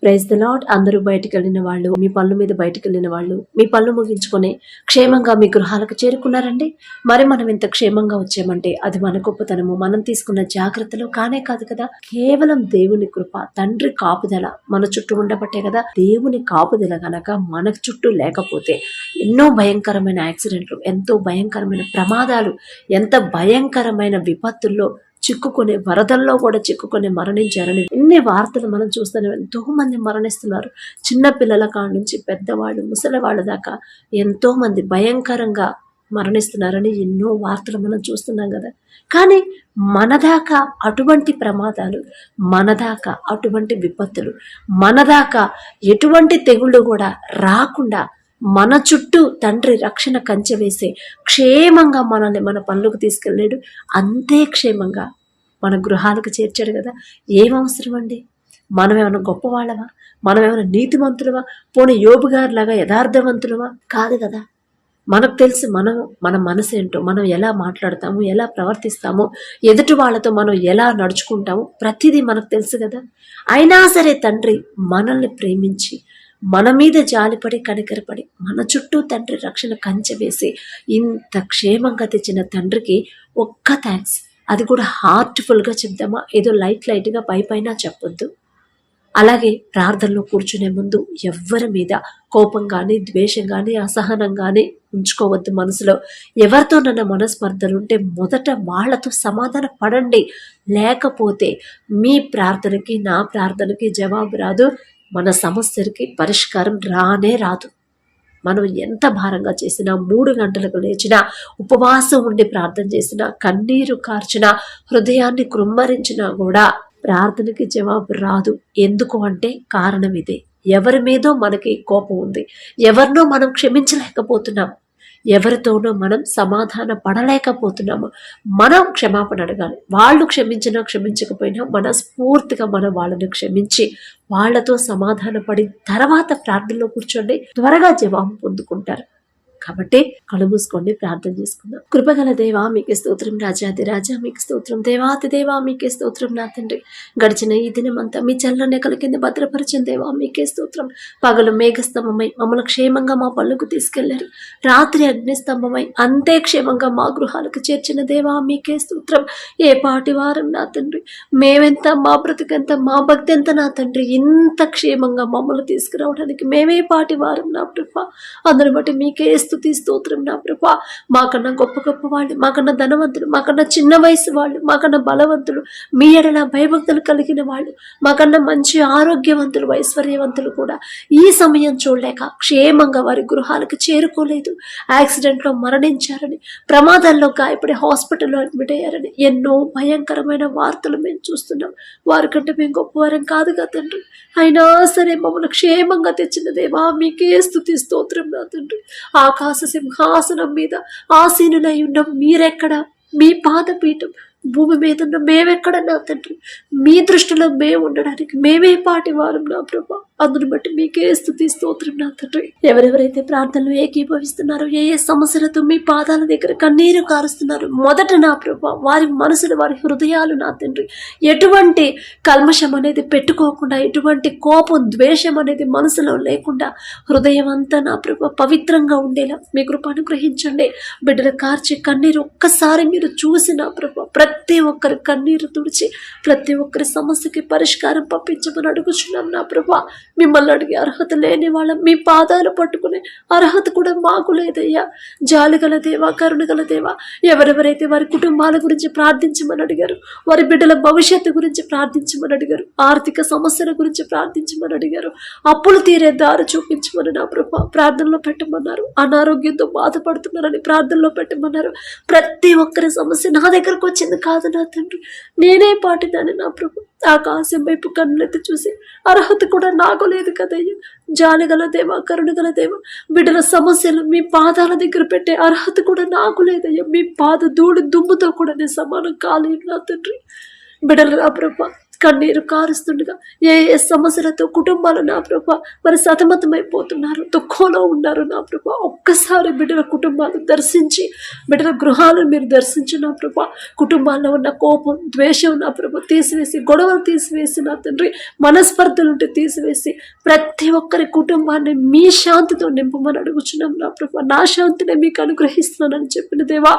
Praise the lord. అందరూ బయటికి వెళ్ళిన వాళ్ళు, మీ పనుల మీద బయటికి వెళ్ళిన వాళ్ళు, మీ పనులు ముగించుకొని క్షేమంగా మీ గృహాలకు చేరుకున్నారండి. మరి మనం ఇంత క్షేమంగా వచ్చామంటే అది మన గొప్పతనము, మనం తీసుకున్న జాగ్రత్తలు కానే కాదు కదా. కేవలం దేవుని కృప, తండ్రి కాపుదల మన చుట్టూ ఉండబట్టే కదా. దేవుని కాపుదల గనక మన చుట్టూ లేకపోతే ఎన్నో భయంకరమైన యాక్సిడెంట్లు, ఎంతో భయంకరమైన ప్రమాదాలు, ఎంత భయంకరమైన విపత్తుల్లో చిక్కుకునే, వరదల్లో కూడా చిక్కుకొని మరణించారని ఎన్ని వార్తలు మనం చూస్తున్నాం. ఎంతో మంది మరణిస్తున్నారు. చిన్న పిల్లల కాడ నుంచి పెద్దవాళ్ళు, ముసలి వాళ్ళ దాకా ఎంతో మంది భయంకరంగా మరణిస్తున్నారని ఎన్నో వార్తలు మనం చూస్తున్నాం కదా. కానీ మనదాకా అటువంటి ప్రమాదాలు, మనదాకా అటువంటి విపత్తులు, మనదాకా ఎటువంటి తెగుళ్ళు కూడా రాకుండా మన చుట్టూ తండ్రి రక్షణ కంచె వేసే క్షేమంగా మనల్ని మన పనులకు తీసుకెళ్ళాడు. అంతే క్షేమంగా మన గృహాలకు చేర్చాడు కదా. ఏం అవసరం అండి? మనం ఏమైనా గొప్పవాళ్ళమా? మనం ఏమైనా నీతిమంతులమా? పోనీ యోబు గారి లాగా యథార్థవంతులమా? కాదు కదా. మనకు తెలుసు మన మనసు ఏంటో, మనం ఎలా మాట్లాడతాము, ఎలా ప్రవర్తిస్తాము, ఎదుటి వాళ్ళతో మనం ఎలా నడుచుకుంటాము, ప్రతిదీ మనకు తెలుసు కదా. అయినా సరే తండ్రి మనల్ని ప్రేమించి, మన మీద జాలిపడి, కనికరపడి, మన చుట్టూ తండ్రి రక్షణ కంచె వేసి ఇంత క్షేమంగా తెచ్చిన తండ్రికి ఒక్క థ్యాంక్స్. అది కూడా హార్ట్ఫుల్గా చెప్దామా, ఏదో లైట్గా పైన చెప్పొద్దు. అలాగే ప్రార్థనలో కూర్చునే ముందు ఎవ్వరి మీద కోపం కానీ, ద్వేషం కానీ, అసహనం కానీ ఉంచుకోవద్దు మనసులో. ఎవరితోనన్నా మనస్పర్ధలుంటే మొదట వాళ్లతో సమాధాన పడండి. లేకపోతే మీ ప్రార్థనకి, నా ప్రార్థనకి జవాబు రాదు, మన సమస్యకి పరిష్కారం రానే రాదు. మనం ఎంత భారంగా చేసినా, 3 గంటలకు లేచినా, ఉపవాసం ఉండి ప్రార్థన చేసినా, కన్నీరు కార్చినా, హృదయాన్ని కృమ్మరించినా కూడా ప్రార్థనకి జవాబు రాదు. ఎందుకు అంటే కారణం ఇదే. ఎవరి మీదో మనకి కోపం ఉంది, ఎవరినో మనం క్షమించలేకపోతున్నాం, ఎవరితోనో మనం సమాధాన పడలేకపోతున్నాము. మనం క్షమాపణ అడగాలి. వాళ్ళు క్షమించినా క్షమించకపోయినా మనస్ఫూర్తిగా మనం వాళ్ళని క్షమించి వాళ్లతో సమాధాన పడిన తర్వాత ప్రార్థనలో కూర్చోండి, త్వరగా జవాబు పొందుకుంటారు. కాబట్టి కళ్ళు మూసుకోండి, ప్రార్థన చేసుకుందాం. కృపగల దేవా మీకే స్తోత్రం, రాజాది రాజా మీకే స్తోత్రం, దేవాతి దేవా మీకే స్తోత్రం. నా తండ్రి, గడిచిన ఈ దినమంతా మీ చల్లనెక్కల కింద భద్రపరిచిన దేవా మీకే స్తోత్రం. పగలు మేఘస్తంభమై మమ్మల్ని క్షేమంగా మా పళ్ళకు తీసుకెళ్లారు, రాత్రి అగ్నిస్తంభమై అంతే క్షేమంగా మా గృహాలకు చేర్చిన దేవా మీకే స్తోత్రం. ఏ పాటి వారం నా తండ్రి, మేమెంత, మా బ్రతికెంత, మా భక్తి ఎంత నా తండ్రి, ఇంత క్షేమంగా మమ్మల్ని తీసుకురావడానికి మేమే పాటి వారం నా ప్రభా. అందరిని బట్టి మీకే స్తుతి స్తోత్రం నా ప్రభా. మాకన్నా గొప్ప గొప్ప వాళ్ళు, మాకన్నా ధనవంతులు, మాకన్నా చిన్న వయసు వాళ్ళు, మాకన్నా బలవంతులు, మీ ఎడల భయభక్తులు కలిగిన వాళ్ళు, మాకన్నా మంచి ఆరోగ్యవంతులు, ఐశ్వర్యవంతులు కూడా ఈ సమయం చూడలేక క్షేమంగా వారి గృహాలకు చేరుకోలేదు. యాక్సిడెంట్లో మరణించారని, ప్రమాదాల్లో గాయపడి హాస్పిటల్లో అడ్మిట్ అయ్యారని ఎన్నో భయంకరమైన వార్తలు మేము చూస్తున్నాం. వారికంటే మేము గొప్పవారం కాదుగా తండ్రి. అయినా సరే మమ్మల్ని క్షేమంగా తెచ్చిన దేవా మీకే స్తుతి స్తోత్రం నా తండ్రి. ఆకాశ సింహాసనం మీద ఆసీనులై ఉన్న మీరెక్కడ? మీ పాదపీఠం భూమి మీద ఉన్న మేమెక్కడ నా తండ్రి? మీ దృష్టిలో మేము ఉండడానికి మేమే పాటి వారం నా ప్రభా. అందుని బట్టి మీకే స్తుతి స్తోత్రం నా తండ్రి. ఎవరెవరైతే ప్రార్థనలు ఏకీభవిస్తున్నారో, ఏ ఏ సమస్యలతో మీ పాదాల దగ్గర కన్నీరు కారుస్తున్నారు, మొదట నా ప్రభా వారి మనసులు, వారి హృదయాలు నా తండ్రి ఎటువంటి కల్మషం అనేది పెట్టుకోకుండా, ఎటువంటి కోపం, ద్వేషం అనేది మనసులో లేకుండా హృదయం అంతా నా ప్రభా పవిత్రంగా ఉండేలా మీ కృప అనుగ్రహించండి. బిడ్డలు కార్చే కన్నీరు ఒక్కసారి మీరు చూసి నా ప్రభా ప్రతి ఒక్కరి కన్నీరు తుడిచి ప్రతి ఒక్కరి సమస్యకి పరిష్కారం పంపించమని అడుగుచున్నాం నా ప్రభా. మిమ్మల్ని అడిగే అర్హత లేని వాళ్ళం, మీ పాదాలు పట్టుకునే అర్హత కూడా మాకు లేదయ్యా. జాలిగల దేవా, కరుణగల దేవా, ఎవరెవరైతే వారి కుటుంబాల గురించి ప్రార్థించమని అడిగారు, వారి బిడ్డల భవిష్యత్తు గురించి ప్రార్థించమని అడిగారు, ఆర్థిక సమస్యల గురించి ప్రార్థించమని అడిగారు, అప్పులు తీరే దారి చూపించమని నా ప్రభా ప్రార్థనలో పెట్టమన్నారు, అనారోగ్యంతో బాధపడుతున్నారని ప్రార్థనలో పెట్టమన్నారు. ప్రతి ఒక్కరి సమస్య నా దగ్గరకు వచ్చింది కాదు నా తండ్రి, నేనే పాటిదాన్ని నా ప్రభు. ఆకాశం వైపు కన్నులెత్తి చూసి అర్హత కూడా నాకు లేదు కదయ్యా. జాలిగల దేవా, కరుణగల దేవా, బిడ్డల సమస్యలు మీ పాదాల దగ్గర పెట్టే అర్హత కూడా నాకు లేదయ్యా. మీ పాద ధూళి దుమ్ముతో కూడా నేను సమానం కాలేను నా తండ్రి. బిడ్డలు నా ప్రభా కన్నీరు కారుస్తుండగా ఏ ఏ సమస్యలతో కుటుంబాలు నా ప్రభా మరి సతమతమైపోతున్నారు, దుఃఖంలో ఉన్నారు నా ప్రభా. ఒక్కసారి బిడ్డల కుటుంబాలు దర్శించి, బిడ్డల గృహాలను మీరు దర్శించి నా ప్రభా. కుటుంబాల్లో ఉన్న కోపం, ద్వేషం నా ప్రభా తీసివేసి, గొడవలు తీసివేసి నా తండ్రి, మనస్పర్ధలుంటే తీసివేసి, ప్రతి ఒక్కరి కుటుంబాన్ని మీ శాంతితో నింపమని అడుగుచున్నాం నా ప్రభా. నా శాంతిని మీకు అనుగ్రహిస్తున్నానని చెప్పిన దేవా,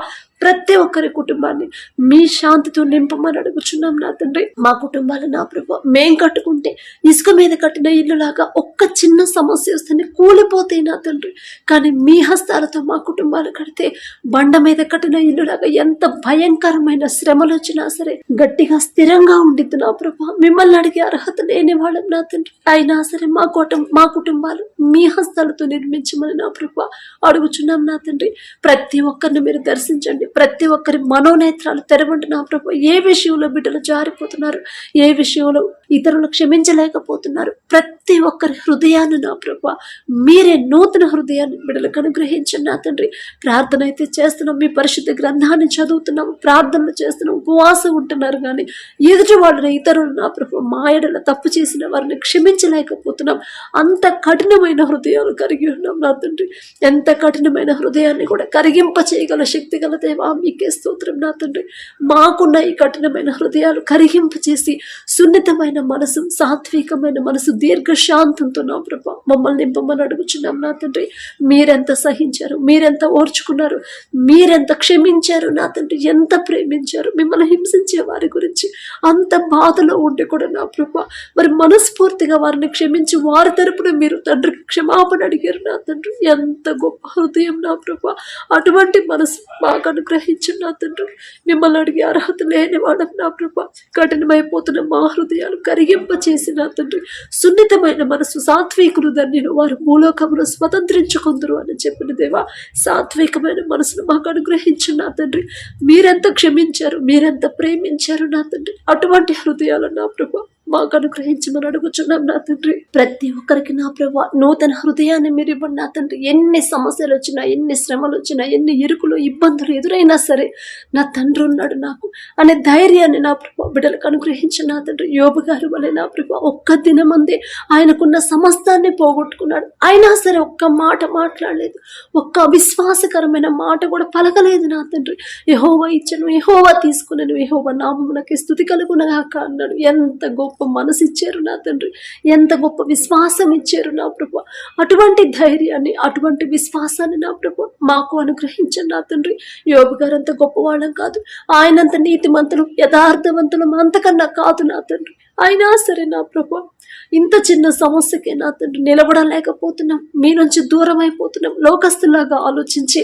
ప్రతి ఒక్కరి కుటుంబాన్ని మీ శాంతితో నింపమని అడుగుచున్నాం నా తండ్రి. మా కుటుంబాలు నా ప్రభు మేం కట్టుకుంటే ఇసుక మీద కట్టిన ఇల్లులాగా ఒక్క చిన్న సమస్య వస్తేనే కూలిపోతాయి నా తండ్రి. కానీ మీ హస్తాలతో మా కుటుంబాలు కడితే బండ మీద కట్టిన ఇల్లులాగా ఎంత భయంకరమైన శ్రమలు వచ్చినా సరే గట్టిగా స్థిరంగా ఉండిద్ది నా ప్రభు. మిమ్మల్ని అడిగే అర్హత లేని వాళ్ళం నా తండ్రి. అయినా సరే మా కుటుంబాలు మీ హస్తాలతో నిర్మించమని నా ప్రభు అడుగుచున్నాం నా తండ్రి. ప్రతి ఒక్కరిని మీరు దర్శించండి, ప్రతి ఒక్కరి మనోనేత్రాలు తెరవండి నా ప్రభు. ఏ విషయంలో బిడ్డలు జారిపోతున్నారు, ఏ విషయంలో ఇతరులు క్షమించలేకపోతున్నారు, ప్రతి ఒక్కరి హృదయాన్ని నా ప్రభు మీరే నూతన హృదయాన్ని బిడ్డలకు అనుగ్రహించండి నా తండ్రి. ప్రార్థన అయితే చేస్తున్నాం, మీ పరిశుద్ధ గ్రంథాన్ని చదువుతున్నాం, ప్రార్థనలు చేస్తున్నాం, ఉపవాసం ఉంటున్నారు, కానీ ఎదుటి వాళ్ళని ఇతరులు నా ప్రభు మాయడల తప్పు చేసిన వారిని క్షమించలేకపోతున్నాం. అంత కఠినమైన హృదయాలు కలిగి ఉన్నాం నా తండ్రి. ఎంత కఠినమైన హృదయాన్ని కూడా కరిగింప చేయగల శక్తి గల దేవా మీకే స్తోత్రం నా తండ్రి. మాకున్న ఈ కఠినమైన హృదయాలు కరిగింప చేసి సున్నితమైన మనసు, సాత్వికమైన మనసు, దీర్ఘశాంతంతో నా ప్రభా మమ్మల్ని నింపమని అడుగుచున్నాం నా తండ్రి. మీరెంత సహించారు, మీరెంత ఓర్చుకున్నారు, మీరెంత క్షమించారు నా తండ్రి, ఎంత ప్రేమించారు. మిమ్మల్ని హింసించే వారి గురించి అంత బాధలో ఉండి కూడా నా ప్రభా మరి మనస్ఫూర్తిగా వారిని క్షమించి వారి తరపున మీరు తండ్రికి క్షమాపణ అడిగారు నా తండ్రి. ఎంత గొప్ప హృదయం నా ప్రభా. అటువంటి మనసు మాకు అనుగ్రహించు నా తండ్రి. మిమ్మల్ని అడిగే అర్హత లేని వాడం నా ప్రభా. కఠినమైపోతున్న మా హృదయాలు కరిగింప చేసి నా తండ్రి సున్నితమైన మనసు, సాత్వికులు ధన్యులు వారు భూలోకమును స్వతంత్రించుకుందరు అని చెప్పిన దేవా, సాత్వికమైన మనసును మాకు అనుగ్రహించు నా తండ్రి. మీరెంత క్షమించారు, మీరెంత ప్రేమించారు నా తండ్రి. అటువంటి హృదయాలు నా ప్రభా మాకు అనుగ్రహించమని అడుగుచున్నాం నా తండ్రి. ప్రతి ఒక్కరికి నా ప్రభా నూతన హృదయాన్ని మీరు ఇవ్వండి నా తండ్రి. ఎన్ని సమస్యలు వచ్చినా, ఎన్ని శ్రమలు వచ్చినా, ఎన్ని ఇరుకులు ఇబ్బందులు ఎదురైనా సరే నా తండ్రి ఉన్నాడు నాకు అనే ధైర్యాన్ని నా ప్రభా బిడ్డలకు అనుగ్రహించిన నా తండ్రి. యోబు గారి వలె నా ప్రభా ఒక్క దినమందే ఆయనకున్న సమస్తాన్ని పోగొట్టుకున్నాడు, అయినా సరే ఒక్క మాట మాట్లాడలేదు, ఒక్క అవిశ్వాసకరమైన మాట కూడా పలకలేదు నా తండ్రి. యెహోవా ఇచ్చను, యెహోవా తీసుకున్నాను, యెహోవా నామమునకి స్తుతి కలుగునగాక అన్నాడు. ఎంత గొప్ప మనసు ఇచ్చారు నా తండ్రి, ఎంత గొప్ప విశ్వాసం ఇచ్చారు నా ప్రభు. అటువంటి ధైర్యాన్ని, అటువంటి విశ్వాసాన్ని నా ప్రభు మాకు అనుగ్రహించండి నా తండ్రి. యోబు గారు అంత గొప్పవాళ్ళం కాదు, ఆయనంత నీతిమంతులు, యథార్థవంతులు అంతకన్నా కాదు నా తండ్రి. అయినా సరే నా ప్రభు ఇంత చిన్న సమస్యకే నా తండ్రి నిలబడలేకపోతున్నాం, మీ నుంచి దూరం అయిపోతున్నాం, లోకస్తులాగా ఆలోచించి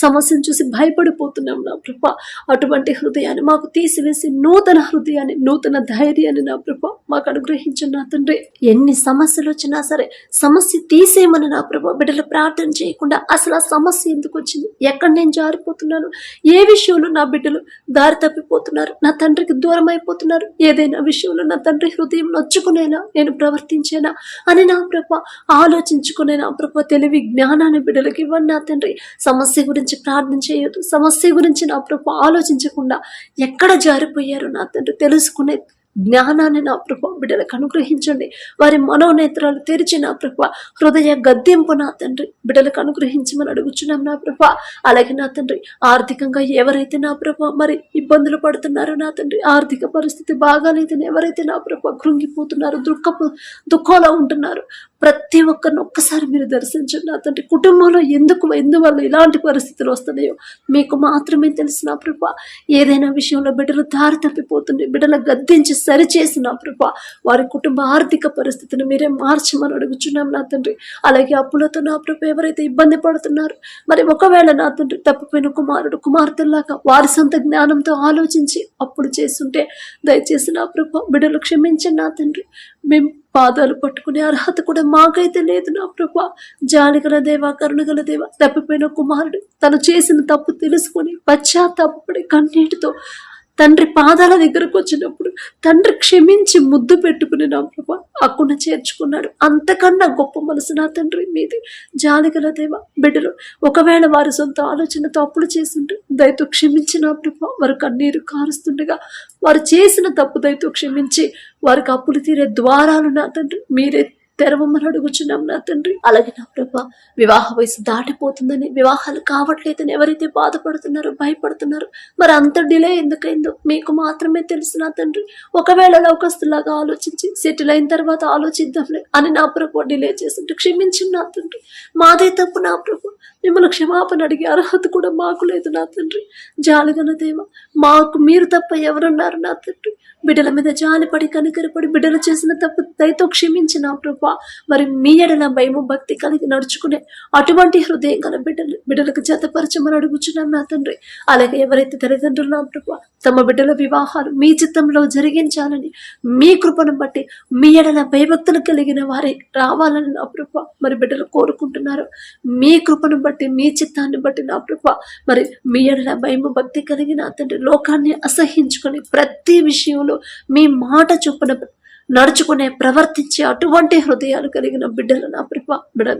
సమస్యను చూసి భయపడిపోతున్నాం నా ప్రభా. అటువంటి హృదయాన్ని మాకు తీసివేసి నూతన హృదయాన్ని, నూతన ధైర్యాన్ని నా ప్రభా మాకు అనుగ్రహించండి నా తండ్రి. ఎన్ని సమస్యలు వచ్చినా సరే సమస్య తీసేయమని నా ప్రభా బిడ్డలు ప్రార్థన చేయకుండా అసలు ఆ సమస్య ఎందుకు వచ్చింది, ఎక్కడ నేను జారిపోతున్నాను, ఏ విషయంలో నా బిడ్డలు దారి తప్పిపోతున్నారు, నా తండ్రికి దూరం అయిపోతున్నారు, ఏదైనా విషయంలో నా తండ్రి హృదయం నొచ్చుకునేలా నేను ప్రవర్తించేనా అని నా ప్రభా ఆలోచించుకునే నా ప్రభా తెలివి జ్ఞానాన్ని బిడ్డలకి ఇవ్వండి నా తండ్రి. సమస్య గురించి ప్రార్థన చేయొద్దు, సమస్య గురించి నా ప్రభా ఆలోచించకుండా ఎక్కడ జారిపోయారు నా తండ్రి తెలుసుకునే జ్ఞానాన్ని నా ప్రభా బిడ్డలకు అనుగ్రహించండి. వారి మనోనేత్రాలు తెరిచి నా ప్రభా హృదయ గద్దెంపు నా తండ్రి బిడ్డలకు అనుగ్రహించమని అడుగుచున్నాం నా ప్రభా. అలాగే నా తండ్రి ఆర్థికంగా ఎవరైతే నా ప్రభా మరి ఇబ్బందులు పడుతున్నారో నా తండ్రి, ఆర్థిక పరిస్థితి బాగాలేదని ఎవరైతే నా ప్రభా కృంగిపోతున్నారో, దుఃఖంలో ఉంటున్నారు, ప్రతి ఒక్కరిని ఒక్కసారి మీరు దర్శించండి నా తండ్రి. కుటుంబంలో ఎందువల్ల ఇలాంటి పరిస్థితులు వస్తున్నాయో మీకు మాత్రమే తెలుసు నా ప్రభా. ఏదైనా విషయంలో బిడ్డలు దారి తప్పిపోతుంది, బిడ్డలు గద్దించి సరిచేసి నా ప్రభా వారి కుటుంబ ఆర్థిక పరిస్థితిని మీరే మార్చమని అడుగుచున్నాం నా తండ్రి. అలాగే అప్పులతో నా ప్రభా ఎవరైతే ఇబ్బంది పడుతున్నారు, మరి ఒకవేళ నా తండ్రి తప్పిపోయిన కుమార్తెలాగా వారి సొంత జ్ఞానంతో ఆలోచించి అప్పుడు చేస్తుంటే దయచేసి నా ప్రభా బిడ్డలు క్షమించండి నా తండ్రి. మేము పాదాలు పట్టుకునే అర్హత కూడా మాకైతే లేదు నా ప్రభా. జాలిగల దేవా, కరుణగల దేవా, తప్పిపోయిన కుమారుడు తను చేసిన తప్పు తెలుసుకొని పశ్చాత్తాపపడి కన్నీటితో తండ్రి పాదాల దగ్గరకు వచ్చినప్పుడు తండ్రి క్షమించి ముద్దు పెట్టుకుని నా ప్రభా అక్కున చేర్చుకున్నాడు. అంతకన్నా గొప్ప మనసు నా తండ్రి మీది. జాలిగల దేవ, బిడ్డలు ఒకవేళ వారి సొంత ఆలోచనతో అప్పులు చేసింటే దయతో క్షమించి నా ప్రభా వారు కన్నీరు కారుస్తుండగా వారు చేసిన తప్పు దయతో క్షమించి వారికి అప్పులు తీరే ద్వారాలు నా తండ్రి మీరే తెరవమని అడుగుచున్నాం నా తండ్రి. అలాగే నా ప్రభా వివాహ వయసు దాటిపోతుందని, వివాహాలు కావట్లేదని ఎవరైతే బాధపడుతున్నారో భయపడుతున్నారో మరి అంత డిలే ఎందుకైందో మీకు మాత్రమే తెలుసు నా తండ్రి. ఒకవేళ లోకస్తులాగా ఆలోచించి సెటిల్ అయిన తర్వాత ఆలోచిద్దాంలే అని నా ప్రభు డిలే చేస్తుంటే క్షమించింది నా తండ్రి. మాదే తప్పు నా ప్రభు, మిమ్మల్ని క్షమాపణ అడిగే అర్హత కూడా మాకు లేదు నా తండ్రి. జాలిగల దేవ, మాకు మీరు తప్ప ఎవరున్నారు నా తండ్రి. బిడ్డల మీద జాలిపడి కనికరపడి బిడ్డలు చేసిన తప్పు దయతో క్షమించి నా ప్రభా మరి మీ ఎడల భయము భక్తి కలిగి నడుచుకునే అటువంటి హృదయం గల బిడ్డలకు జతపరచమని అడుగుచున్నాం నా తండ్రి. అలాగే ఎవరైతే తల్లిదండ్రులు నా ప్రభా తమ బిడ్డల వివాహాలు మీ చిత్తంలో జరిగించాలని మీ కృపను బట్టి మీ ఎడల భయభక్తులు కలిగిన వారే రావాలని నా ప్రభా మరి బిడ్డలు కోరుకుంటున్నారు. మీ కృపను బట్టి మీ చిత్తాన్ని బట్టి నా ప్రభా మరి మీ ఎడల భయము భక్తి కలిగిన తండ్రి లోకాన్ని అసహించుకొని ప్రతి విషయంలో మీ మాట చొప్పున నడుచుకునే ప్రవర్తించే అటువంటి హృదయాలు కలిగిన బిడ్డలు నా ప్రభా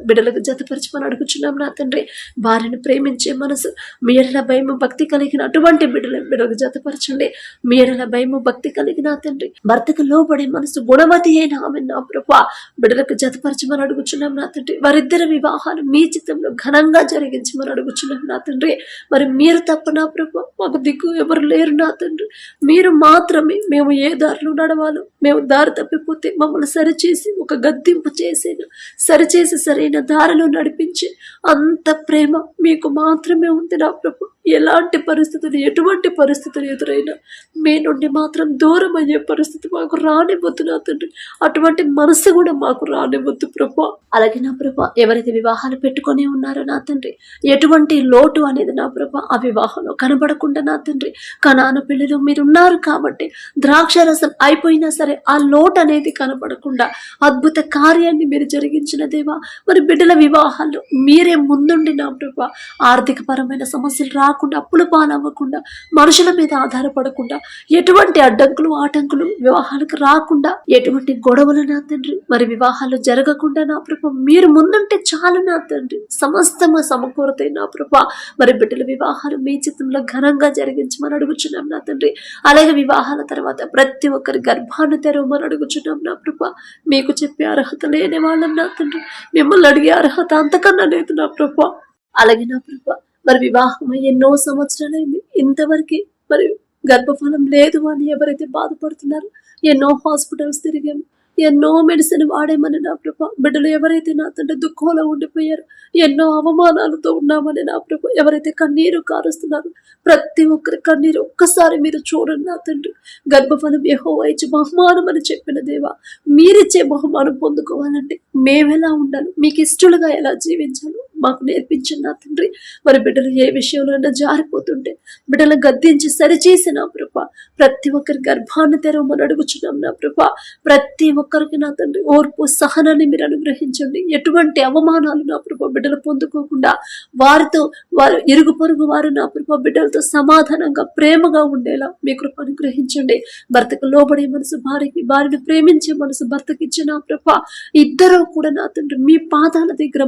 బిడ్డలకు జతపరచమని అడుగుచున్నాం నా తండ్రి. వారిని ప్రేమించే మనసు మీ ఎడల భయము భక్తి కలిగిన అటువంటి బిడ్డలకు జతపరచండి. మీ ఎడల భయము భక్తి కలిగిన తండ్రి భర్తకు లోబడే మనసు గుణవతి అయిన ఆమె నా ప్రభా బిడ్డలకు జతపరచమని అడుగుచున్నాం నా తండ్రి. వారిద్దరి వివాహాలు మీ చిత్తంలో ఘనంగా జరిగించమని అడుగుచున్నాం నా తండ్రి. మరి మీరు తప్ప నా ప్రభా మాకు దిక్కు ఎవరు లేరు నా తండ్రి. మీరు మాత్రమే మేము ఏ దారిలో నడవాలో, మేము దారి తప్పిపోతే మమ్మల్ని సరిచేసి ఒక గద్దింపు చేసేను, సరిచేసి సరైన దారిలో నడిపించి అంత ప్రేమ మీకు మాత్రమే ఉంది నా ప్రభు. ఎలాంటి పరిస్థితులు ఎటువంటి పరిస్థితులు ఎదురైనా మీ నుండి మాత్రం దూరం అయ్యే పరిస్థితి మాకు రానివ్వద్దు నా తండ్రి. అటువంటి మనసు కూడా మాకు రానివ్వద్దు ప్రభా. అలాగే నా ప్రభా ఎవరైతే వివాహాలు పెట్టుకొని ఉన్నారో నా తండ్రి ఎటువంటి లోటు అనేది నా ప్రభా ఆ వివాహంలో కనబడకుండా నా తండ్రి కనాన పెళ్లిలో మీరున్నారు కాబట్టి ద్రాక్షరసం అయిపోయినా సరే ఆ లోటు అనేది కనబడకుండా అద్భుత కార్యాన్ని మీరు జరిగించిన దేవా. మరి బిడ్డల వివాహాల్లో మీరే ముందుండి నా ప్రభా ఆర్థిక పరమైన సమస్యలు రాకుండా, అప్పులు పాలవ్వకుండా, మనుషుల మీద ఆధారపడకుండా, ఎటువంటి అడ్డంకులు ఆటంకులు వివాహాలకు రాకుండా, ఎటువంటి గొడవలు నా తండ్రి మరి వివాహాలు జరగకుండా నా ప్రభా మీరు ముందుంటే చాలు నా తండ్రి. సమస్తము సమకూరతాయి నా ప్రభా. మరి బిడ్డల వివాహాలు మీ చిత్తంలో ఘనంగా జరిగించమని అడుగుచున్నాం నా తండ్రి. అలాగే వివాహాల తర్వాత ప్రతి ఒక్కరి గర్భాన్ని తెరవమని అడుగుచున్నాం నా ప్రభా. మీకు చెప్పే అర్హత లేని వాళ్ళం నా తండ్రి, మిమ్మల్ని అడిగే అర్హత అంతకన్నా లేదు నా ప్రభా. అలాగే నా ప్రభా మరి వివాహం ఎన్నో సంవత్సరాలైంది, ఇంతవరకు మరి గర్భఫలం లేదు అని ఎవరైతే బాధపడుతున్నారో ఎన్నో హాస్పిటల్స్ తిరిగాము, ఎన్నో మెడిసిన్ వాడేమని నా ప్రభా బిడ్డలు ఎవరైతే నా తండ్రి దుఃఖంలో ఉండిపోయారు, ఎన్నో అవమానాలతో ఉన్నామని నా ప్రభా ఎవరైతే కన్నీరు కారుస్తున్నారు ప్రతి ఒక్కరి కన్నీరు ఒక్కసారి మీరు చూడండి నా తండ్రి. గర్భఫలం యెహోవా ఇచ్చే బహుమానం అని చెప్పిన దేవా, మీరిచ్చే బహుమానం పొందుకోవాలంటే మేమెలా ఉండాలి, మీకు ఇష్టలుగా ఎలా జీవించాలో మాకు నేర్పించండి నా తండ్రి. మరి బిడ్డలు ఏ విషయంలో జారిపోతుంటే బిడ్డలను గద్దించి సరిచేసి నా ప్రభా ప్రతి ఒక్కరి గర్భాన్ని తెరవమని అడుగుచున్నాం నా ప్రభా. ప్రతి ఒక్కరికి నా తండ్రి ఓర్పు సహనాన్ని మీరు అనుగ్రహించండి. ఎటువంటి అవమానాలు నా ప్రభా బిడ్డలు పొందుకోకుండా వారితో వారు ఇరుగు పొరుగు వారు నా ప్రభా బిడ్డలతో సమాధానంగా ప్రేమగా ఉండేలా మీ కృప అనుగ్రహించండి. భర్తకు లోబడే మనసు భార్యకి, భార్యను ప్రేమించే మనసు భర్తకి ఇచ్చిన నా ప్రభా ఇద్దరు కూడా నా తండ్రి మీ పాదాల దగ్గర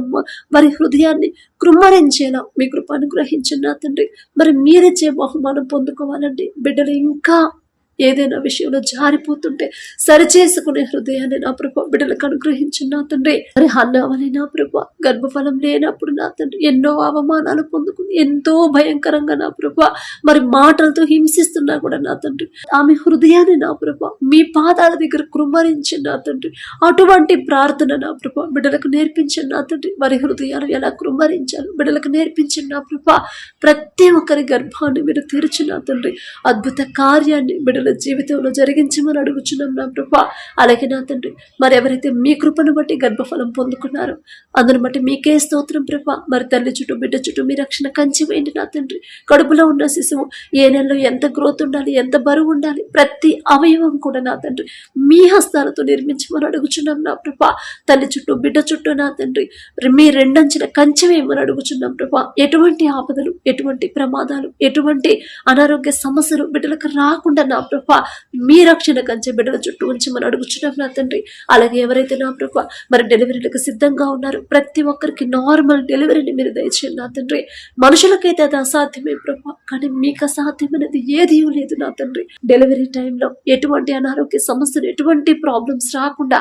వారి హృదయాన్ని కృమ్మరించేలా మీ కృప అనుగ్రహించండి నా తండ్రి. మరి మీరిచ్చే బహుమానం పొందుకోవాలండి బిడ్డలు ఇంకా ఏదైనా విషయంలో జారిపోతుంటే సరిచేసుకునే హృదయాన్ని నా ప్రభా బిడ్డలకు అనుగ్రహించిన నా తండ్రి. మరి హన్నావని నా ప్రభా గర్భఫలం లేనప్పుడు నా తండ్రి ఎన్నో అవమానాలు పొందుకుని ఎంతో భయంకరంగా నా ప్రభా మరి మాటలతో హింసిస్తున్నా కూడా నా తండ్రి ఆమె హృదయాన్ని నా ప్రభా మీ పాదాల దగ్గర కృమ్మరించిన నా తండ్రి. అటువంటి ప్రార్థన నా ప్రభా బిడ్డలకు నేర్పించండి నా తండ్రి. వారి హృదయాలు ఎలా కృమ్మరించాలి బిడ్డలకు నేర్పించండి నా ప్రభా. ప్రతి ఒక్కరి గర్భాన్ని మీరు తెరిచిన తండ్రి అద్భుత కార్యాన్ని బిడ్డల బిడ్డల జీవితంలో జరిగించమని అడుగుచున్నాం నా ప్రభా. అలాగే నా తండ్రి మరి ఎవరైతే మీ కృపను బట్టి గర్భఫలం పొందుకున్నారో అందును బట్టి మీకే స్తోత్రం ప్రభా. మరి తల్లి చుట్టూ బిడ్డ చుట్టూ మీ రక్షణ కంచి వేయండి నా తండ్రి. కడుపులో ఉన్న శిశువు ఏ నెలలో ఎంత గ్రోత్ ఉండాలి, ఎంత బరువు ఉండాలి, ప్రతి అవయవం కూడా నా తండ్రి మీ హస్తాలతో నిర్మించమని అడుగుచున్నాం నా ప్రభా. తల్లి చుట్టూ బిడ్డ చుట్టూ నా తండ్రి మీ రెండంచెల కంచె వేయమని అడుగుచున్నాం ప్రభా. ఎటువంటి ఆపదలు, ఎటువంటి ప్రమాదాలు, ఎటువంటి అనారోగ్య సమస్యలు బిడ్డలకు రాకుండా నా ప్రభా మీ రక్షణ కంచె బిడ్డల చుట్టూ ఉంచమని అడుగుచున్నాం నా తండ్రి. అలాగే ఎవరైతే నా ప్రభా మరి డెలివరీలకు సిద్ధంగా ఉన్నారు ప్రతి ఒక్కరికి నార్మల్ డెలివరీని మీరు దయచేయండి నా తండ్రి. మనుషులకైతే అది అసాధ్యమే ప్రభా, కానీ మీకు అసాధ్యమైనది ఏదీ లేదు నా తండ్రి. డెలివరీ టైంలో ఎటువంటి అనారోగ్య సమస్యలు, ఎటువంటి ప్రాబ్లమ్స్ రాకుండా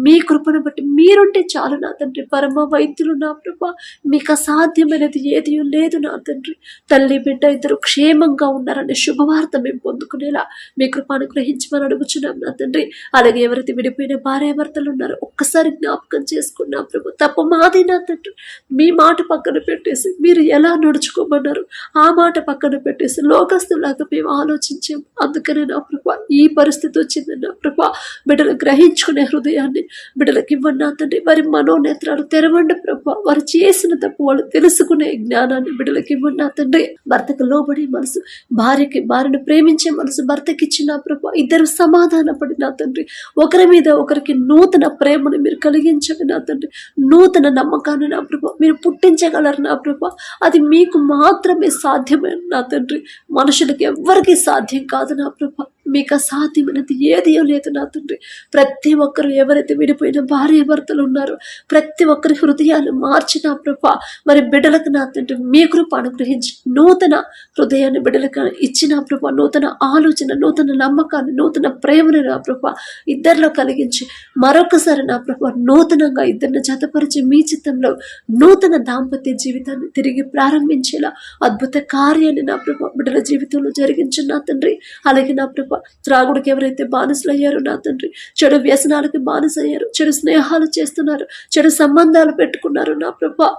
మీ కృపను బట్టి మీరుంటే చాలు నా తండ్రి. పరమ వైద్యులు నా ప్రభా, మీకు అసాధ్యమైనది ఏదీ లేదు నా తండ్రి. తల్లి బిడ్డ ఇద్దరు క్షేమంగా ఉన్నారనే శుభవార్త మేము పొందుకునేలా మీ కృపను గ్రహించమని అడుగుచున్నాం నా తండ్రి. అలాగే ఎవరైతే విడిపోయిన భార్యాభర్తలు ఉన్నారో ఒక్కసారి జ్ఞాపకం చేసుకున్నాం ప్రభు. తప్పు మాది నా తండ్రి. మీ మాట పక్కన పెట్టేసి మీరు ఎలా నడుచుకోమన్నారు ఆ మాట పక్కన పెట్టేసి లోకస్తులాగా మేము ఆలోచించాం. అందుకనే నా ప్రభా ఈ పరిస్థితి వచ్చింది నా ప్రభా. బిడ్డలు గ్రహించుకునే హృదయాన్ని బిడ్డలకి ఇవ్వండి నా తండ్రి. వారి మనోనేత్రాలు తెరవండి ప్రభా. వారు చేసిన తప్పు వాళ్ళు తెలుసుకునే జ్ఞానాన్ని బిడ్డలకి ఇవ్వండి నా తండ్రి. భర్తకు లోబడే మనసు, భార్యను ప్రేమించే మనసు భర్తకి ఇచ్చిన ప్రభా. ఇద్దరు సమాధాన పడి నా తండ్రి ఒకరి మీద ఒకరికి నూతన ప్రేమను మీరు కలిగించండి నా తండ్రి. నూతన నమ్మకాన్ని నా ప్రభా మీరు పుట్టించగలరు నా ప్రభా. అది మీకు మాత్రమే సాధ్యమే నా తండ్రి. మనుషులకు ఎవ్వరికీ సాధ్యం కాదు నా ప్రభా. మీకు అసాధ్యమైనది ఏదీ లేదు నా తండ్రి. ప్రతి ఒక్కరు ఎవరైతే విడిపోయిన భార్యాభర్తలు ఉన్నారో ప్రతి ఒక్కరి హృదయాలు మార్చిన ప్రభా మరి బిడ్డలకు నా తండ్రి మీ కృప అనుగ్రహించి నూతన హృదయాన్ని బిడ్డలకు ఇచ్చిన ప్రభా. నూతన ఆలోచన, నూతన నమ్మకాన్ని, నూతన ప్రేమను నా ప్రభా ఇద్దరిలో కలిగించి మరొకసారి నా ప్రభా నూతనంగా ఇద్దరిని జతపరిచి మీ చిత్తంలో నూతన దాంపత్య జీవితాన్ని తిరిగి ప్రారంభించేలా అద్భుత కార్యాన్ని నా ప్రభా బిడ్డల జీవితంలో జరిగించు నా తండ్రి. అలాగే నా ప్రభా త్రాగుడికి ఎవరైతే బానిసలు అయ్యారో నా తండ్రి, చెడు వ్యసనాలకి బానిస అయ్యారు, చెడు స్నేహాలు చేస్తున్నారు, చెడు సంబంధాలు పెట్టుకున్నారు నా ప్రభా,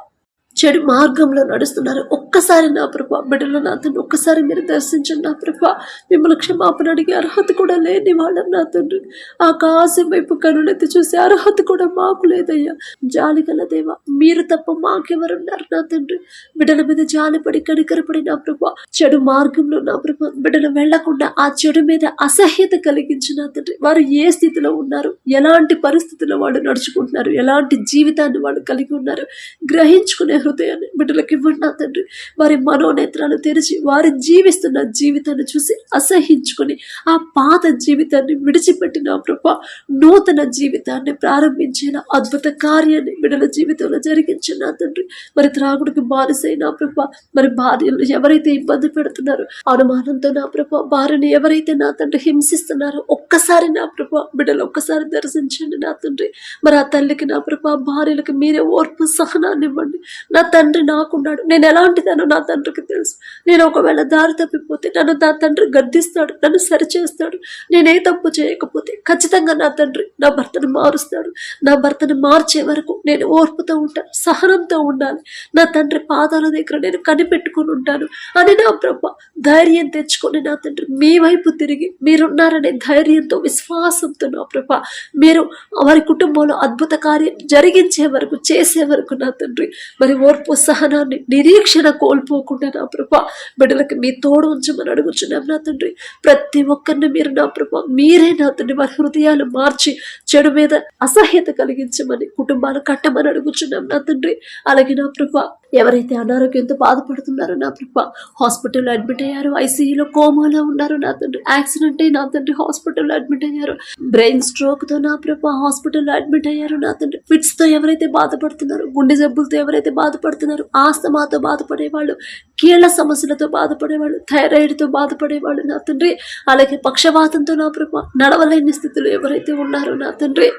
చెడు మార్గంలో నడుస్తున్నారు. ఒక్కసారి నా ప్రభా బిడ్డలు నా తండ్రి ఒక్కసారి మీరు దర్శించండి నా ప్రభా. మిమ్మల్ని క్షమాపణ అడిగే అర్హత కూడా లేని వాళ్ళం నా తండ్రి. ఆకాశం వైపు కనులెత్తి చూసే అర్హత కూడా మాకు లేదయ్యా. జాలి గల దేవా, మీరు తప్ప మాకెవరున్నారు నా తండ్రి. బిడ్డల మీద జాలిపడి కనికరపడి నా ప్రభా చెడు మార్గంలో నా ప్రభా బిడ్డలు వెళ్లకుండా ఆ చెడు మీద అసహ్యత కలిగించి నా తండ్రి. వారు ఏ స్థితిలో ఉన్నారు, ఎలాంటి పరిస్థితుల్లో వాళ్ళు నడుచుకుంటున్నారు, ఎలాంటి జీవితాన్ని వాళ్ళు కలిగి ఉన్నారు గ్రహించుకునే హృదయాన్ని బిడ్డలకు ఇవ్వండి నా తండ్రి. వారి మనోనేత్రాలు తెరిచి వారి జీవిస్తున్న జీవితాన్ని చూసి అసహించుకొని ఆ పాత జీవితాన్ని విడిచిపెట్టిన ప్రభా నూతన జీవితాన్ని ప్రారంభించేలా అద్భుత కార్యాన్ని బిడ్డల జీవితంలో జరిగించిన నా తండ్రి. మరి త్రాగుడికి బానిసైన ప్రభా మరి భార్యలు ఎవరైతే ఇబ్బంది పెడుతున్నారో అనుమానంతో నా ప్రభా భార్యని ఎవరైతే నా తండ్రి హింసిస్తున్నారో ఒక్కసారి నా ప్రభా బిడ్డలు ఒక్కసారి దర్శించండి నా తండ్రి. మరి ఆ తల్లికి నా ప్రభా భార్యలకు మీరే ఓర్పు సహనాన్ని ఇవ్వండి నా తండ్రి. నాకున్నాడు, నేను ఎలాంటిదానో నా తండ్రికి తెలుసు. నేను ఒకవేళ దారి తప్పిపోతే నన్ను నా తండ్రి గద్దిస్తాడు, నన్ను సరిచేస్తాడు. నేనే తప్పు చేయకపోతే ఖచ్చితంగా నా తండ్రి నా భర్తను మారుస్తాడు. నా భర్తను మార్చే వరకు నేను ఓర్పుతో ఉంటాను, సహనంతో ఉండాలి. నా తండ్రి పాదాల దగ్గర నేను కనిపెట్టుకుని ఉంటాను అని నా ప్రభా ధైర్యం తెచ్చుకొని నా తండ్రి మీ వైపు తిరిగి మీరున్నారనే ధైర్యంతో విశ్వాసంతో నా ప్రభా మీరు వారి కుటుంబంలో అద్భుత కార్యం జరిగించే వరకు చేసే వరకు నా తండ్రి మరి ఓర్పు సహనాన్ని నిరీక్షణ కోల్పోకుండా నా ప్రభా బిడ్డలకు మీ తోడు ఉంచమని అడుగుచున్నాం నా తండ్రి. ప్రతి ఒక్కరిని మీరు నా ప్రభా మీరే నా తండ్రి వారి హృదయాలు మార్చి చెడు మీద అసహ్యత కలిగించమని కుటుంబాలు కట్టమని అడుగుచున్నాం నా తండ్రి. అలాగే నా ప్రభా ఎవరైతే అనారోగ్యంతో బాధపడుతున్నారో నా ప్రభా హాస్పిటల్లో అడ్మిట్ అయ్యారు, ఐసీయూలో కోమాలో ఉన్నారు నా తండ్రి, యాక్సిడెంట్ అయి నా తండ్రి హాస్పిటల్లో అడ్మిట్ అయ్యారు, బ్రెయిన్ స్ట్రోక్ తో నా ప్రభా హాస్పిటల్లో అడ్మిట్ అయ్యారు నా తండ్రి, ఫిట్స్ తో ఎవరైతే బాధపడుతున్నారో, గుండె జబ్బులతో ఎవరైతే బాధపడుతున్నారో, ఆస్తమాతో బాధపడేవాళ్ళు, కీళ్ల సమస్యలతో బాధపడేవాళ్ళు, థైరాయిడ్ తో బాధపడేవాళ్ళు నా తండ్రి, అలాగే పక్షవాతంతో నా ప్రభా నడవలేని స్థితిలో ఎవరైతే ఉన్నారో నా తండ్రి,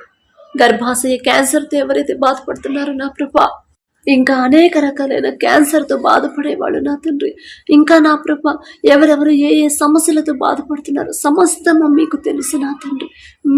గర్భాశయ క్యాన్సర్తో ఎవరైతే బాధపడుతున్నారో నా ప్రభా ఇంకా అనేక రకాలైన క్యాన్సర్తో బాధపడేవాళ్ళు నా తండ్రి, ఇంకా నా ప్రభ ఎవరెవరు ఏ ఏ సమస్యలతో బాధపడుతున్నారు సమస్తము మీకు తెలుసు నా తండ్రి.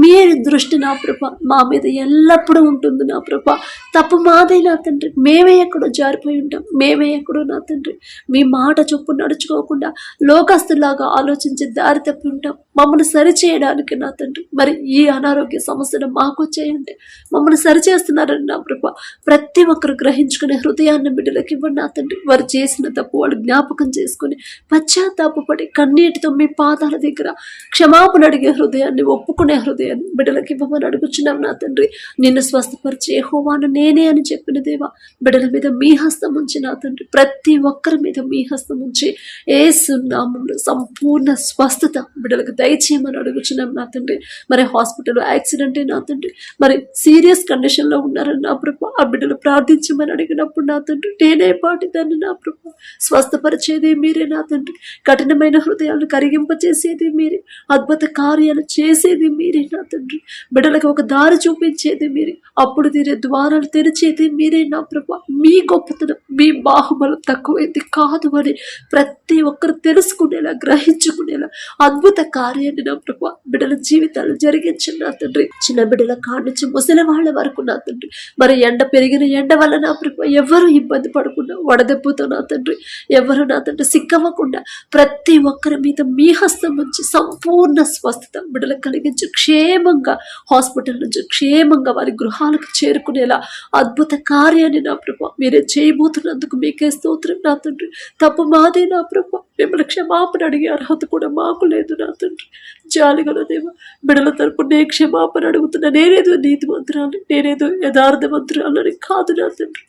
మీరు దృష్టి నా ప్రభ మా మీద ఎల్లప్పుడూ ఉంటుంది నా ప్రభ. తప్పు మాదే నా తండ్రి, మేమే ఎక్కడో జారిపోయి ఉంటాం, మేమే ఎక్కడో నా తండ్రి మీ మాట చొప్పు నడుచుకోకుండా లోకస్తులాగా ఆలోచించి దారి తప్పి ఉంటాం. మమ్మల్ని సరిచేయడానికి నా తండ్రి మరి ఈ అనారోగ్య సమస్యను మాకు వచ్చేయండి, మమ్మల్ని సరిచేస్తున్నారని నా ప్రభ ప్రతి ఒక్కరు గ్రహించుకునే హృదయాన్ని బిడ్డలకి ఇవ్వండి నా తండ్రి. వారు చేసిన తప్పు వాళ్ళు జ్ఞాపకం చేసుకుని పశ్చాత్తాపడి కన్నీటితో మీ పాదాల దగ్గర క్షమాపణ అడిగే హృదయాన్ని, ఒప్పుకునే హృదయాన్ని బిడ్డలకి ఇవ్వమని అడుగుచున్నాం నా తండ్రి. నిన్ను స్వస్థపరిచే యెహోవాను నేనే అని చెప్పిన దేవా, బిడ్డల మీద మీ హస్తం ఉంచి నా తండ్రి, ప్రతి ఒక్కరి మీద మీ హస్తం ఉంచి యేసు నామములో సంపూర్ణ స్వస్థత బిడ్డలకు దయచేయమని అడుగుచున్నాం నా తండ్రి. మరి హాస్పిటల్ యాక్సిడెంట్ నా తండ్రి, మరి సీరియస్ కండిషన్ లో ఉన్నారని నా ప్రభు ఆ బిడ్డలు ప్రార్థించమని అడిగినప్పుడు నా తండ్రి నేనే పాటిదాన్ని నా ప్రభు. స్వస్థపరిచేది మీరే నా తండ్రి, కఠినమైన హృదయాలను కరిగింపచేసేది మీరే, అద్భుత కార్యాలు చేసేది మీరే నా తండ్రి. బిడ్డలకు ఒక దారి చూపించేది మీరే, అప్పుడు తీరే ద్వారాలు తెరిచేది మీరే నా ప్రభు. మీ గొప్పతనం మీ బాహుబలం తక్కువైంది కాదు అని ప్రతి ఒక్కరు తెలుసుకునేలా గ్రహించుకునేలా అద్భుత కార్యాన్ని నా ప్రభు బిడ్డల జీవితాలు జరిగించండి నా తండ్రి. చిన్న బిడ్డల కాడి నుంచి ముసలి వాళ్ళ వరకు నా తండ్రి, మరి ఎండ పెరిగిన ఎండ వల్ల నా ప్రభు ఎవరు ఇబ్బంది పడకుండా, వడదెబ్బతో నా తండ్రి ఎవరు నా తండ్రి సిక్కవ్వకుండా ప్రతి ఒక్కరి మీద మీ హస్తం నుంచి సంపూర్ణ స్వస్థత బిడ్డలకు కలిగించి క్షేమంగా హాస్పిటల్ నుంచి క్షేమంగా వారి గృహాలకు చేరుకునేలా అద్భుత కార్యాన్ని నా ప్రభు మీరే చేయబోతున్నందుకు మీకే స్తోత్రం నా తండ్రి. తప్పు మాదే నా ప్రభు, మిమ్మల్ని క్షమాపణ అడిగే అర్హత కూడా మాకు లేదు నా తండ్రి. జాలిగల దేవ, బిడ్డల తరపు నే క్షమాపణ అడుగుతున్నా. నేనేదో నీతిమంతురాలు, నేనేదో యథార్థవంతురాలు అని కాదు నా తండ్రి.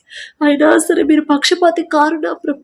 అయినా సరే మీరు పక్షపాతి కారు నా ప్రభ.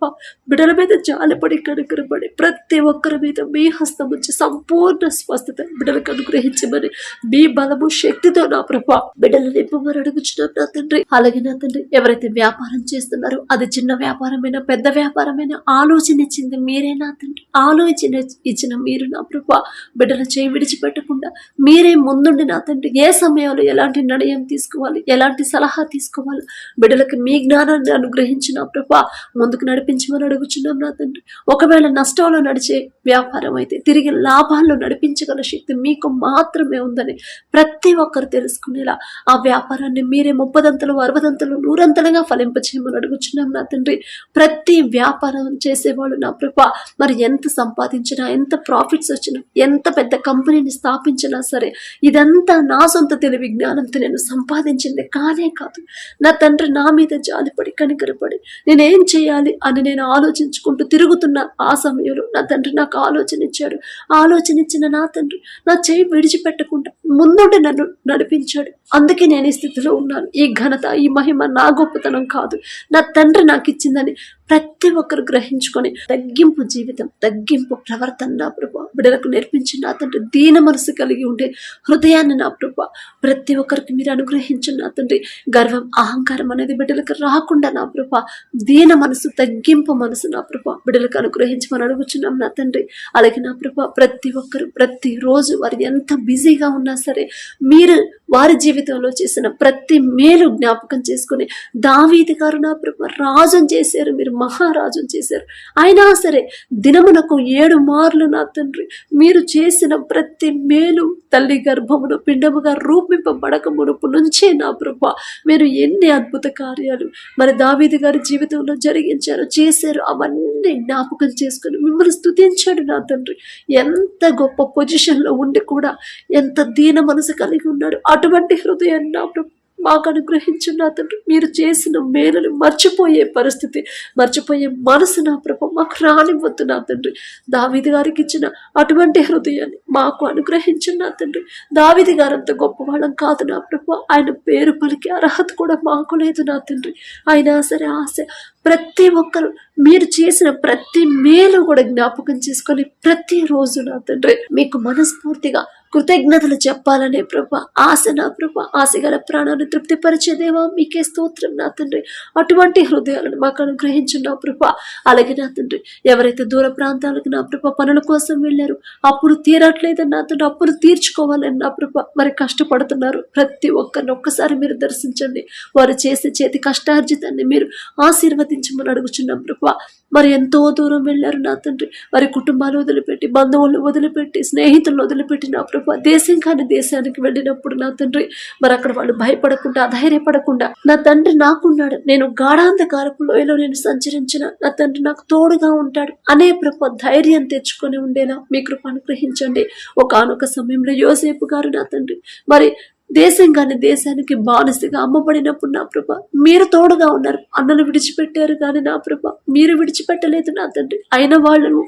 బిడ్డల మీద జాలిపడి కనుకరపడి ప్రతి ఒక్కరి మీద మీ హస్తం వచ్చి సంపూర్ణ స్వస్థత బిడ్డలకు అనుగ్రహించమని మీ బలము శక్తితో నా ప్రభ బిడ్డలు నింపమని అడుగుచున్నాం నా తండ్రి. అలాగే నా తండ్రి ఎవరైతే వ్యాపారం చేస్తున్నారో అది చిన్న వ్యాపారమైనా పెద్ద వ్యాపారమైనా ఆలోచన ఇచ్చింది మీరే నా తండ్రి. ఆలోచన ఇచ్చిన మీరు నా ప్రభ బిడ్డల చేయి విడిచిపెట్టకుండా మీరే ముందుండి నా తండ్రి ఏ సమయంలో ఎలాంటి నిర్ణయం తీసుకోవాలి, ఎలాంటి సలహా తీసుకోవాలి బిడ్డలకు మీ జ్ఞానాన్ని అనుగ్రహించిన ప్రభా ముందుకు నడిపించమని అడుగుచున్నాం నా తండ్రి. ఒకవేళ నష్టంలో నడిచే వ్యాపారం అయితే తిరిగి లాభాల్లో నడిపించగల శక్తి మీకు మాత్రమే ఉందని ప్రతి ఒక్కరు తెలుసుకునేలా ఆ వ్యాపారాన్ని మీరే 30దంతలు 60దంతలు 100అంతలుగా ఫలింపచేయమని అడుగుచున్నాం నా తండ్రి. ప్రతి వ్యాపారం చేసేవాళ్ళు నా ప్రభా మరి ఎంత సంపాదించినా, ఎంత ప్రాఫిట్స్ వచ్చినా, ఎంత పెద్ద కంపెనీని స్థాపించినా సరే ఇదంతా నా సొంత తెలివి జ్ఞానంతో నేను సంపాదించింది కానే కాదు నా తండ్రి. నా మీద జాలిపడి కనికరపడి నేనేం చేయాలి అని నేను ఆలోచించుకుంటూ తిరుగుతున్న ఆ సమయంలో నా తండ్రి నాకు ఆలోచన ఇచ్చాడు. ఆలోచన ఇచ్చిన నా తండ్రి నా చేయి విడిచిపెట్టకుండా ముందుండి నన్ను నడిపించాడు. అందుకే నేను ఈ స్థితిలో ఉన్నాను. ఈ ఘనత ఈ మహిమ నా గొప్పతనం కాదు, నా తండ్రి నాకు ఇచ్చిందని ప్రతి ఒక్కరు గ్రహించుకొని తగ్గింపు జీవితం, తగ్గింపు ప్రవర్తన నా ప్రభా బిడ్డలకు నేర్పించి నా తండ్రి దీన మనసు కలిగి ఉండే హృదయాన్ని నా ప్రభా ప్రతి ఒక్కరికి మీరు అనుగ్రహించండి నా తండ్రి. గర్వం అహంకారం అనేది బిడ్డలకు రాకుండా నా ప్రభా దీన మనసు, తగ్గింపు మనసు నా ప్రభా బిడ్డలకు అనుగ్రహించమని అడుగుచున్నాం నా తండ్రి. అలాగే నా ప్రభా ప్రతి ఒక్కరు ప్రతిరోజు వారు ఎంత బిజీగా ఉన్నా సరే మీరు వారి జీవితంలో చేసిన ప్రతి మేలు జ్ఞాపకం చేసుకుని దావీదు గారు నా ప్రభా రాజును చేశారు, మీరు మహారాజును చేశారు. అయినా సరే దినమునకు 7 మార్లు నా తండ్రి మీరు చేసిన ప్రతి మేలు తల్లి గర్భమును పిండముగా రూపింపబడక మునుపు నుంచే నా ప్రభా మీరు ఎన్ని అద్భుత కార్యాలు మరి దావీదు గారి జీవితంలో జరిగించారు, చేశారు. అవన్నీ జ్ఞాపకం చేసుకుని మిమ్మల్ని స్తుతించాడు నా తండ్రి. ఎంత గొప్ప పొజిషన్లో ఉండి కూడా ఎంత దీన మనసు కలిగి ఉన్నాడు. అటువంటి హృదయాన్ని నా ప్రభు మాకు అనుగ్రహించండి నా తండ్రి. మీరు చేసిన మేలును మర్చిపోయే పరిస్థితి, మర్చిపోయే మనసు నా ప్రభు మాకు రానివ్వద్దు నా తండ్రి. దావీదు గారికి ఇచ్చిన అటువంటి హృదయాన్ని మాకు అనుగ్రహించండి నా తండ్రి. దావీదు గారు అంత గొప్పవాళ్ళం కాదు నా ప్రభు, ఆయన పేరు పలికి అర్హత కూడా మాకు లేదు నా తండ్రి. అయినా సరే ఆశ ప్రతి ఒక్కరు మీరు చేసిన ప్రతి మేలు కూడా జ్ఞాపకం చేసుకొని ప్రతిరోజు నా తండ్రి మీకు మనస్ఫూర్తిగా కృతజ్ఞతలు చెప్పాలనే ప్రభా ఆశ నా ప్రభా, ఆశ గల ప్రాణాన్ని తృప్తిపరిచే దేవా మీకే స్తోత్రం నా తండ్రి. అటువంటి హృదయాలను మాకు అనుగ్రహించు నా ప్రభా. అలాగే నా తండ్రి, ఎవరైతే దూర ప్రాంతాలకు నా ప్రభా పనుల కోసం వెళ్ళారు, అప్పుడు తీరట్లేదని నా తండ్రి, అప్పులు తీర్చుకోవాలని నా ప్రభా మరి కష్టపడుతున్నారు, ప్రతి ఒక్కరిని ఒక్కసారి మీరు దర్శించండి. వారు చేసే చేతి కష్టార్జితాన్ని మీరు ఆశీర్వదించమని అడుగుచున్నాం ప్రభా. మరి ఎంతో దూరం వెళ్ళారు నా తండ్రి, వారి కుటుంబాలు వదిలిపెట్టి, బంధువులను వదిలిపెట్టి, స్నేహితులను వదిలిపెట్టి నా ప్రభా దేశం కాని దేశానికి వెళ్ళినప్పుడు నా తండ్రి, మరి అక్కడ వాళ్ళు భయపడకుండా, అధైర్యపడకుండా నా తండ్రి నాకున్నాడు, నేను గాఢాంధకారపు లోయలో నేను సంచరించిన నా తండ్రి నాకు తోడుగా ఉంటాడు అనే ప్రభా ధైర్యం తెచ్చుకొని ఉండేలా మీ కృప అనుగ్రహించండి. ఒకానొక సమయంలో యోసేపు గారు నా తండ్రి మరి దేశం కానీ దేశానికి బానిసగా అమ్మబడినప్పుడు నా ప్రభా మీరు తోడుగా ఉన్నారు. అన్నలు విడిచిపెట్టారు కానీ నా ప్రభా మీరు విడిచిపెట్టలేదు నా తండ్రి. అయిన వాళ్ళను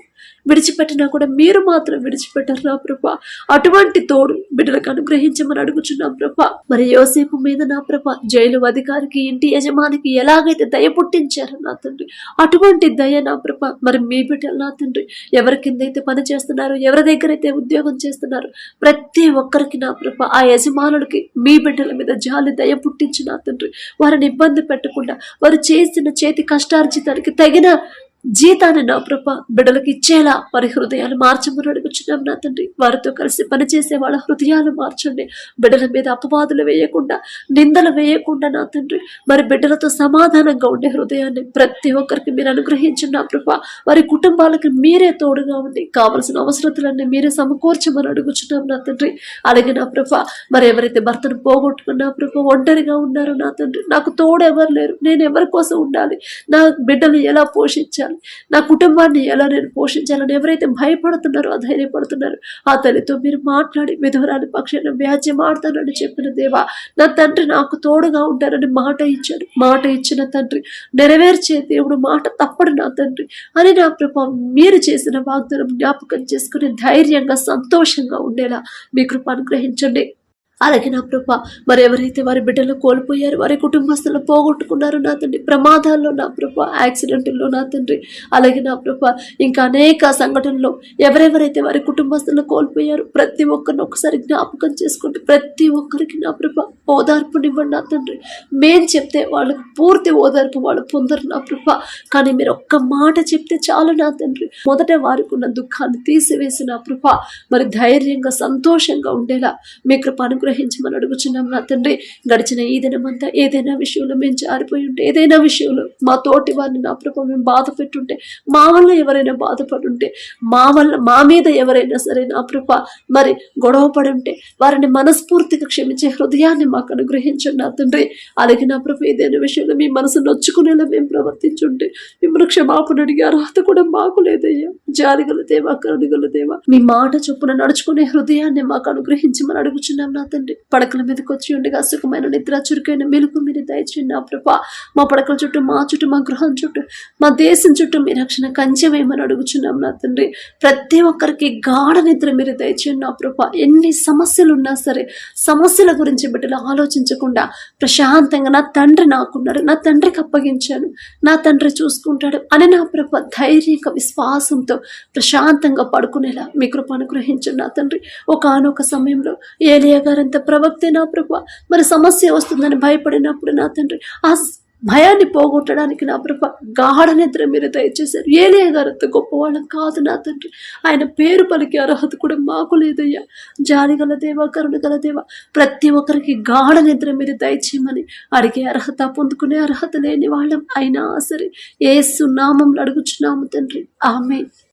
విడిచిపెట్టినా కూడా మీరు మాత్రం విడిచిపెట్టారు నా ప్రభా. అటువంటి తోడు బిడ్డలకు అనుగ్రహించమని అడుగుచున్నాం ప్రభా. మరి యోసేపు మీద నా ప్రభా జైలు అధికారికి, ఇంటి యజమానికి ఎలాగైతే దయ పుట్టించారు నా తండ్రి, అటువంటి దయ నా ప్రభా మరి మీ బిడ్డలు నా తండ్రి ఎవరి కిందైతే పని చేస్తున్నారు, ఎవరి దగ్గర అయితే ఉద్యోగం చేస్తున్నారు, ప్రతి ఒక్కరికి నా ప్రభా ఆ యజమానులకి మీ బిడ్డల మీద జాలి దయ పుట్టించి నా తండ్రి వారిని ఇబ్బంది పెట్టకుండా వారు చేసిన చేతి కష్టార్జితానికి తగిన జీతాన్ని నా ప్రభా బిడ్డలకు ఇచ్చేలా వారి హృదయాలు మార్చమని అడుగుచున్నాం నా తండ్రి. వారితో కలిసి పనిచేసే వాళ్ళ హృదయాలు మార్చండి. బిడ్డల మీద అపవాదులు వేయకుండా, నిందలు వేయకుండా నా తండ్రి మరి బిడ్డలతో సమాధానంగా ఉండే హృదయాన్ని ప్రతి ఒక్కరికి మీరు అనుగ్రహించండి నా ప్రభా. వారి కుటుంబాలకి మీరే తోడుగా ఉండి కావలసిన అవసరతలన్నీ మీరే సమకూర్చమని అడుగుచున్నాం నా తండ్రి. అలాగే నా ప్రభా మరి ఎవరైతే భర్తను పోగొట్టుకున్నా ప్రభా ఒంటరిగా ఉన్నారో నా తండ్రి, నాకు తోడు ఎవరు లేరు, నేను ఎవరి కోసం ఉండాలి, నా బిడ్డలు ఎలా పోషించాలి, నా కుటుంబాన్ని ఎలా నేను పోషించాలని ఎవరైతే భయపడుతున్నారో, అధైర్యపడుతున్నారో ఆ తల్లితో మీరు మాట్లాడి విధవరాలి పక్షాన వ్యాజ్యం ఆడతానని చెప్పిన దేవా నా తండ్రి నాకు తోడుగా ఉంటారని మాట ఇచ్చాడు. మాట ఇచ్చిన తండ్రి నెరవేర్చే దేవుడు మాట తప్పడు నా తండ్రి అని నా ప్రభా మీరు చేసిన వాగ్దానం జ్ఞాపకం చేసుకుని ధైర్యంగా సంతోషంగా ఉండేలా మీ కృప అనుగ్రహించండి. అలాగే నా ప్రభా మరి ఎవరైతే వారి బిడ్డలు కోల్పోయారు, వారి కుటుంబస్తులు పోగొట్టుకున్నారు నా తండ్రి, ప్రమాదాల్లో నా ప్రభా, యాక్సిడెంట్లో నా తండ్రి, అలాగే నా ప్రభా ఇంకా అనేక సంఘటనలో ఎవరెవరైతే వారి కుటుంబస్తులు కోల్పోయారు ప్రతి ఒక్కరిని ఒకసారి జ్ఞాపకం చేసుకుంటే ప్రతి ఒక్కరికి నా ప్రభా ఓదార్పునివ్వండి నా తండ్రి. మేం చెప్తే వాళ్ళకు పూర్తి ఓదార్పు వాళ్ళు పొందరు నా ప్రభా, కానీ మీరు ఒక్క మాట చెప్తే చాలు నా తండ్రి మొదట వారికి ఉన్న దుఃఖాన్ని తీసివేసి నా ప్రభా మరి ధైర్యంగా సంతోషంగా ఉండేలా మీ కృప అనుగ్రహించమని అడుగుచున్నాం నా తండ్రి. గడిచిన ఈ దినమంతా ఏదైనా విషయంలో మేము జారిపోయి ఉంటే, ఏదైనా విషయంలో మా తోటి వారిని నా ప్రభా మేము బాధ పెట్టుంటే, మా వల్ల ఎవరైనా బాధపడుంటే, మా మీద ఎవరైనా సరే నా ప్రభా మరి గొడవ పడి ఉంటే వారిని మనస్ఫూర్తిగా క్షమించే హృదయాన్ని మాకు అనుగ్రహించండి నా తండ్రి. అలాగే నా ప్రభా ఏదైనా విషయంలో మీ మనసు నొచ్చుకునేలా మేము ప్రవర్తించుంటే మిమ్మల్ని క్షమాపణ అడిగే అర్హత కూడా మాకు లేదయ్యా. జాలిగల దేవా, కరుణగల దేవా, మీ మాట చొప్పున నడుచుకునే హృదయాన్ని మాకు అనుగ్రహించమని అడుగుచున్నాం నా తండ్రి. పడకల మీదకి వచ్చి ఉండగా సుఖమైన నిద్ర, చురుకైన మెలుగు మీరు దయచేయండి నా ప్రభా. మా పడకల చుట్టూ, మా చుట్టూ, మా గృహం చుట్టూ, మా దేశం చుట్టూ మీ రక్షణ కంచె వేయమని అడుగుచున్నాం నా తండ్రి. ప్రతి ఒక్కరికి గాఢ నిద్ర మీరు దయచేయండి నా ప్రభా. ఎన్ని సమస్యలు ఉన్నా సరే సమస్యల గురించి బిడ్డలు ఆలోచించకుండా ప్రశాంతంగా నా తండ్రి నాకున్నారు, నా తండ్రికి అప్పగించాను, నా తండ్రి చూసుకుంటాడు అని నా ప్రభా ధైర్యంగా విశ్వాసంతో ప్రశాంతంగా పడుకునేలా మీ కృప అనుగ్రహించండి నా తండ్రి. ఒకానొక సమయంలో ఏలియా గారంత ప్రవక్తే నా ప్రభా మరి సమస్య వస్తుందని భయపడినప్పుడు నా తండ్రి ఆ భయాన్ని పోగొట్టడానికి నా ప్రభా గాఢ నిద్ర మీరు దయచేశారు. ఏలియా గారంత గొప్పవాళ్ళం కాదు నా తండ్రి, ఆయన పేరు పలికే అర్హత కూడా మాకు లేదయ్యా. జాలిగల దేవా, కరుణగల దేవా, ప్రతి ఒక్కరికి గాఢ నిద్ర మీరు దయచేయమని అడిగే అర్హత, పొందుకునే అర్హత లేని వాళ్ళం అయినా సరే యేసు నామంలో అడుగుచున్నాము తండ్రి. ఆమేన్.